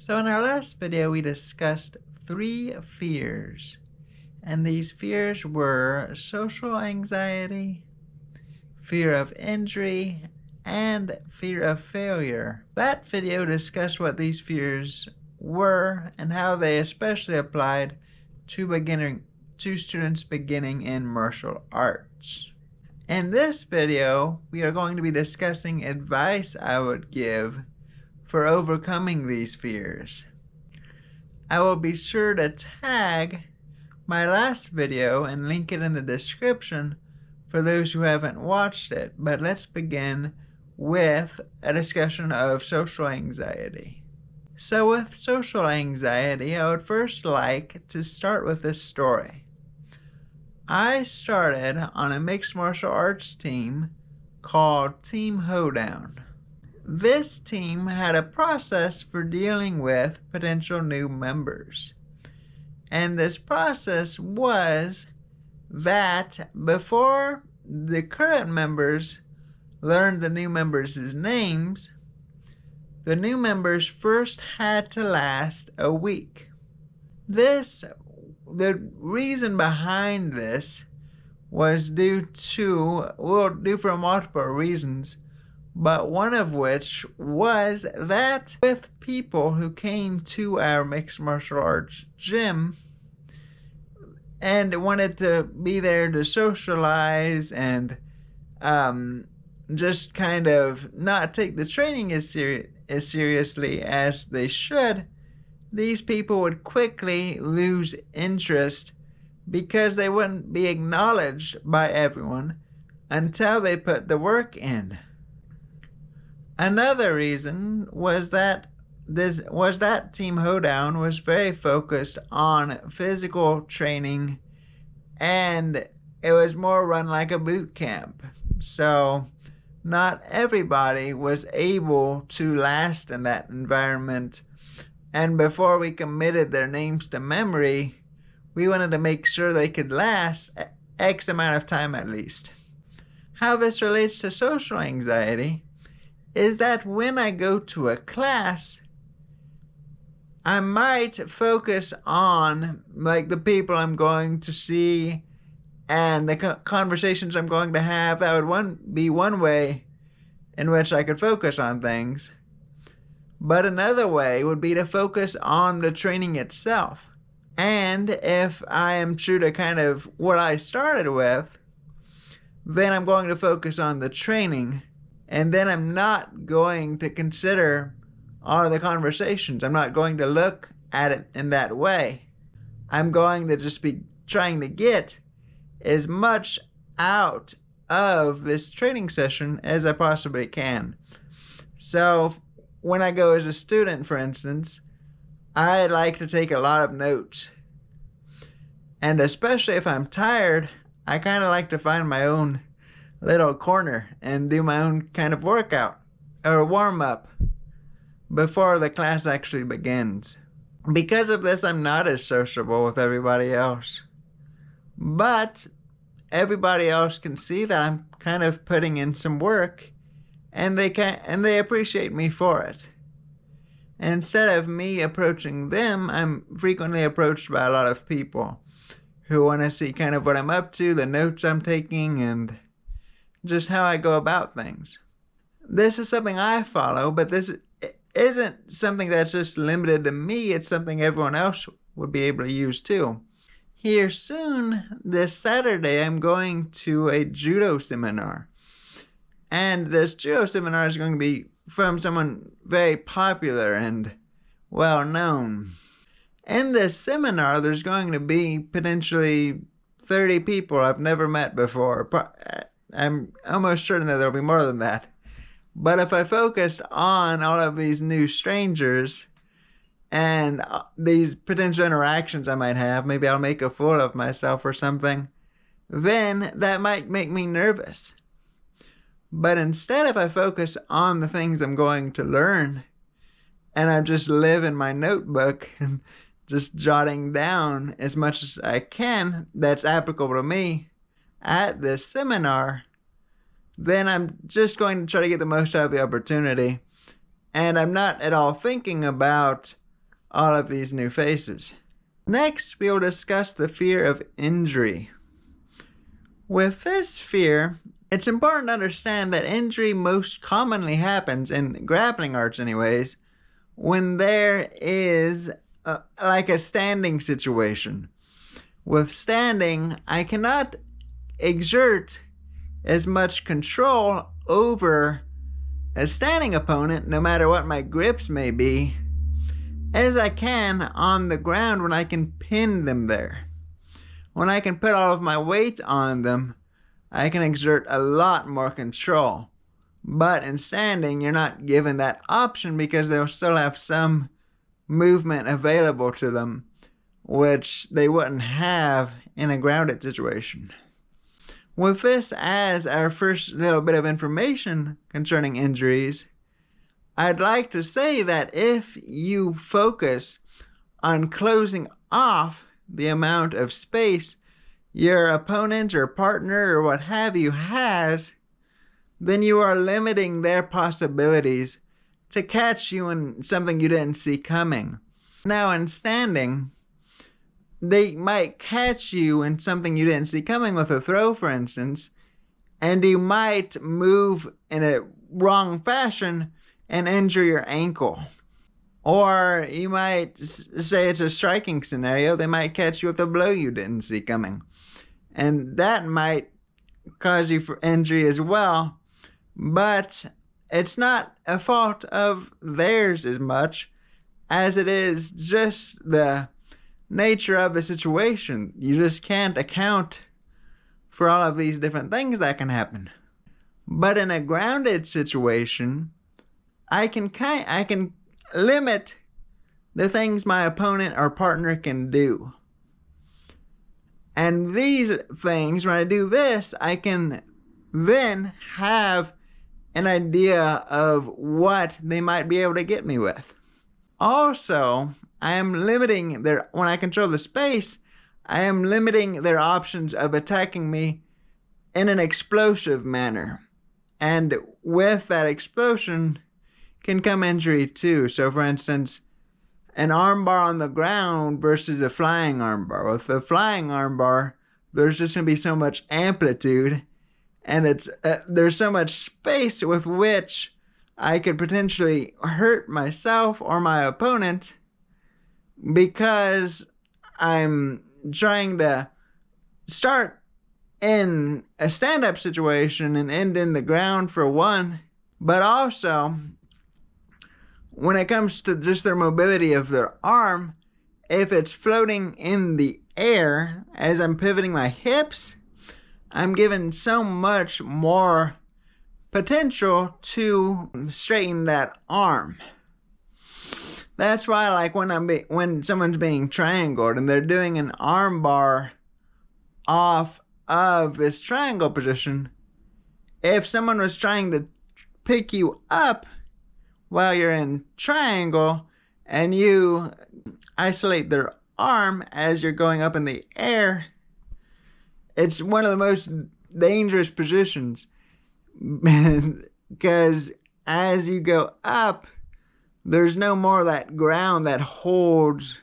So in our last video, we discussed 3 fears, and these fears were social anxiety, fear of injury, and fear of failure. That video discussed what these fears were and how they especially applied to students beginning in martial arts. In this video, we are going to be discussing advice I would give for overcoming these fears. I will be sure to tag my last video and link it in the description for those who haven't watched it, but let's begin with a discussion of social anxiety. So with social anxiety, I would first like to start with this story. I started on a mixed martial arts team called Team Hoedown. This team had a process for dealing with potential new members. And this process was that before the current members learned the new members' names, the new members first had to last a week. The reason behind this was due for multiple reasons, but one of which was that with people who came to our mixed martial arts gym and wanted to be there to socialize and just kind of not take the training as seriously as they should, these people would quickly lose interest because they wouldn't be acknowledged by everyone until they put the work in. Another reason was that Team Hoedown was very focused on physical training, and it was more run like a boot camp. So not everybody was able to last in that environment, and before we committed their names to memory, we wanted to make sure they could last X amount of time at least. How this relates to social anxiety is that when I go to a class, I might focus on the people I'm going to see and the conversations I'm going to have. That would be one way in which I could focus on things. But another way would be to focus on the training itself. And if I am true to kind of what I started with, then I'm going to focus on the training. And then I'm not going to consider all of the conversations. I'm not going to look at it in that way. I'm going to just be trying to get as much out of this training session as I possibly can. So when I go as a student, for instance, I like to take a lot of notes. And especially if I'm tired, I kind of like to find my own little corner and do my own kind of workout or warm up before the class actually begins. Because of this, I'm not as sociable with everybody else. But everybody else can see that I'm kind of putting in some work, and they appreciate me for it. And instead of me approaching them, I'm frequently approached by a lot of people who want to see kind of what I'm up to, the notes I'm taking, and just how I go about things. This is something I follow, but this isn't something that's just limited to me. It's something everyone else would be able to use too. Here soon, this Saturday, I'm going to a judo seminar. And this judo seminar is going to be from someone very popular and well known. In this seminar, there's going to be potentially 30 people I've never met before. I'm almost certain that there'll be more than that. But if I focused on all of these new strangers and these potential interactions I might have, maybe I'll make a fool of myself or something, then that might make me nervous. But instead, if I focus on the things I'm going to learn, and I just live in my notebook and just jotting down as much as I can that's applicable to me at this seminar, then I'm just going to try to get the most out of the opportunity. And I'm not at all thinking about all of these new faces. Next, we will discuss the fear of injury. With this fear, it's important to understand that injury most commonly happens, in grappling arts anyways, when there is like a standing situation. With standing, I cannot exert as much control over a standing opponent, no matter what my grips may be, as I can on the ground when I can pin them there. When I can put all of my weight on them, I can exert a lot more control. But in standing, you're not given that option because they'll still have some movement available to them, which they wouldn't have in a grounded situation. With this as our first little bit of information concerning injuries, I'd like to say that if you focus on closing off the amount of space your opponent or partner or what have you has, then you are limiting their possibilities to catch you in something you didn't see coming. Now, in standing, they might catch you in something you didn't see coming with a throw, for instance, and you might move in a wrong fashion and injure your ankle. Or you might say it's a striking scenario, they might catch you with a blow you didn't see coming. And that might cause you for injury as well, but it's not a fault of theirs as much as it is just the nature of the situation. You just can't account for all of these different things that can happen. But in a grounded situation, I can limit the things my opponent or partner can do. And these things, when I do this, I can then have an idea of what they might be able to get me with. Also, I am limiting when I control the space, I am limiting their options of attacking me in an explosive manner. And with that explosion can come injury too. So for instance, an armbar on the ground versus a flying armbar. With a flying armbar, there's just going to be so much amplitude, and there's so much space with which I could potentially hurt myself or my opponent because I'm trying to start in a stand-up situation and end in the ground for one, but also when it comes to just their mobility of their arm, if it's floating in the air as I'm pivoting my hips, I'm given so much more potential to straighten that arm. That's why, like when someone's being triangled and they're doing an arm bar off of this triangle position, if someone was trying to pick you up while you're in triangle and you isolate their arm as you're going up in the air, it's one of the most dangerous positions because as you go up, there's no more of that ground that holds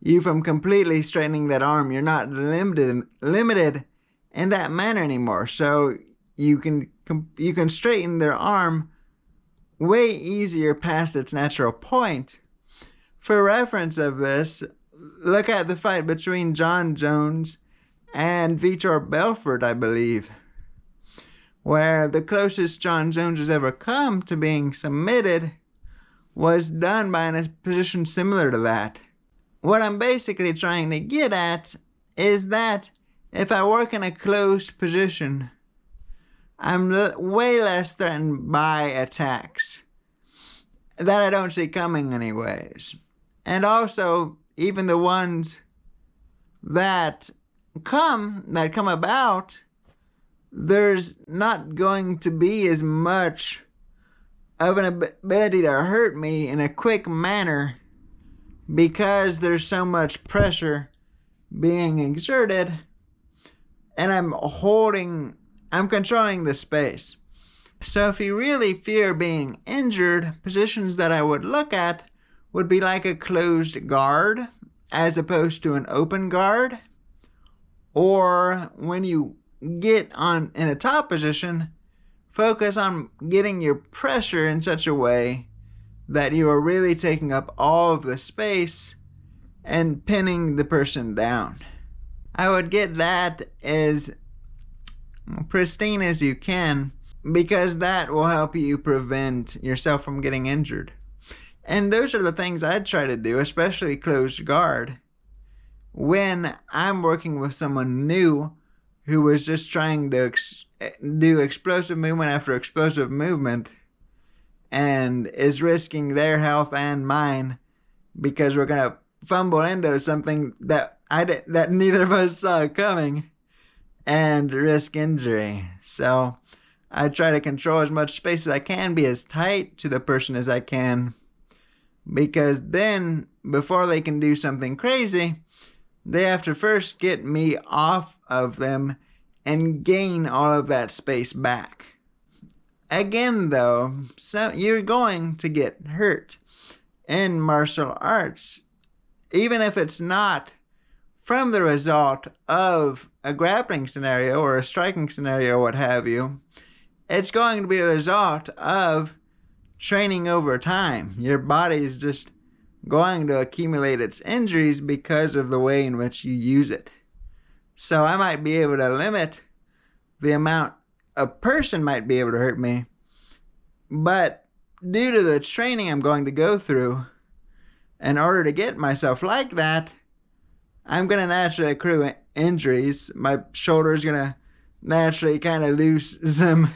you from completely straightening that arm. You're not limited in that manner anymore. So you can straighten their arm way easier past its natural point. For reference of this, look at the fight between Jon Jones and Vitor Belfort, I believe, where the closest Jon Jones has ever come to being submitted was done by a position similar to that. What I'm basically trying to get at is that if I work in a closed position, I'm way less threatened by attacks that I don't see coming anyways. And also, even the ones that come about, there's not going to be as much of an ability to hurt me in a quick manner because there's so much pressure being exerted and I'm controlling the space. So if you really fear being injured, positions that I would look at would be like a closed guard as opposed to an open guard. Or when you get in a top position, focus on getting your pressure in such a way that you are really taking up all of the space and pinning the person down. I would get that as pristine as you can, because that will help you prevent yourself from getting injured. And those are the things I'd try to do, especially closed guard, when I'm working with someone new who was just trying to do explosive movement after explosive movement and is risking their health and mine because we're going to fumble into something that neither of us saw coming and risk injury. So I try to control as much space as I can, be as tight to the person as I can, because then before they can do something crazy, they have to first get me off of them and gain all of that space back. Again though, so you're going to get hurt in martial arts, even if it's not from the result of a grappling scenario or a striking scenario, what have you. It's going to be a result of training over time. Your body's just going to accumulate its injuries because of the way in which you use it. So I might be able to limit the amount a person might be able to hurt me, but due to the training I'm going to go through in order to get myself like that, I'm going to naturally accrue injuries. My shoulder's going to naturally kind of lose some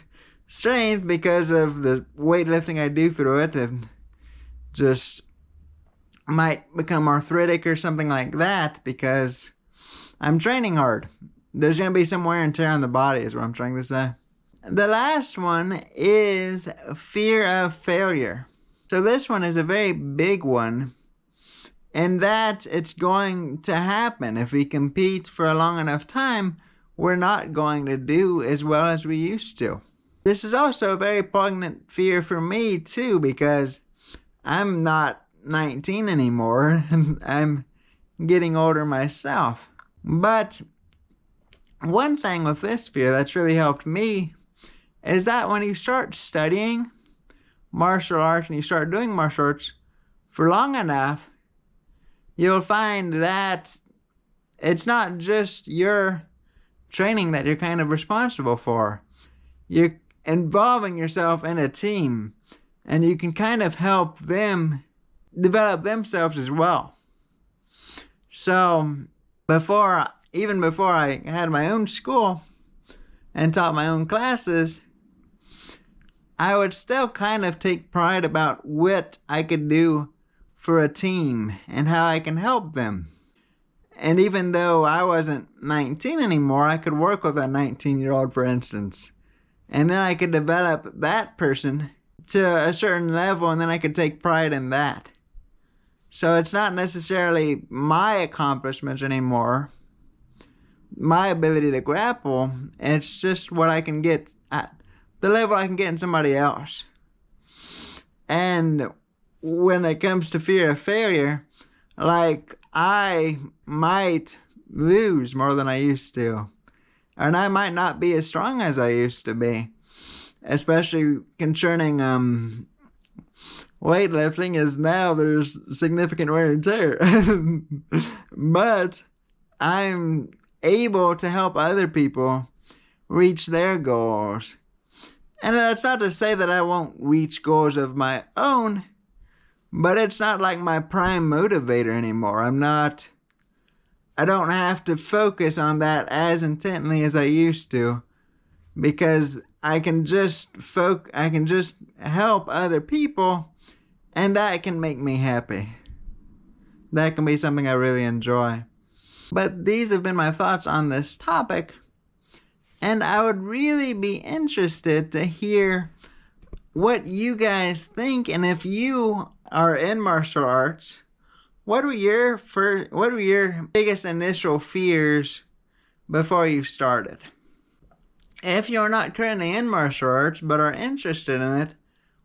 strength because of the weightlifting I do through it, and just might become arthritic or something like that because I'm training hard. There's going to be some wear and tear on the body is what I'm trying to say. The last one is fear of failure. So this one is a very big one, in that it's going to happen. If we compete for a long enough time, we're not going to do as well as we used to. This is also a very poignant fear for me too, because I'm not 19 anymore. I'm getting older myself. But one thing with this fear that's really helped me is that when you start studying martial arts and you start doing martial arts for long enough, you'll find that it's not just your training that you're kind of responsible for. You're involving yourself in a team, and you can kind of help them develop themselves as well. So even before I had my own school and taught my own classes, I would still kind of take pride about what I could do for a team and how I can help them. And even though I wasn't 19 anymore, I could work with a 19-year-old, for instance. And then I could develop that person to a certain level, and then I could take pride in that. So it's not necessarily my accomplishments anymore, my ability to grapple. It's just what I can get at the level I can get in somebody else. And when it comes to fear of failure, like, I might lose more than I used to. And I might not be as strong as I used to be. Especially concerning weightlifting, is now there's significant wear and tear. But I'm able to help other people reach their goals. And that's not to say that I won't reach goals of my own, but it's not like my prime motivator anymore. I don't have to focus on that as intently as I used to, because I can just help other people, and that can make me happy. That can be something I really enjoy. But these have been my thoughts on this topic, and I would really be interested to hear what you guys think, and if you are in martial arts, what were your biggest initial fears before you started? If you're not currently in martial arts but are interested in it,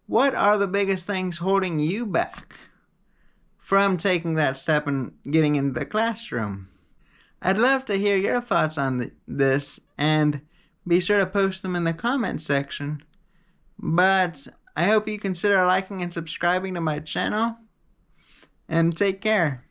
what are the biggest things holding you back? from taking that step and getting into the classroom. I'd love to hear your thoughts on this, and be sure to post them in the comment section. But I hope you consider liking and subscribing to my channel, and take care.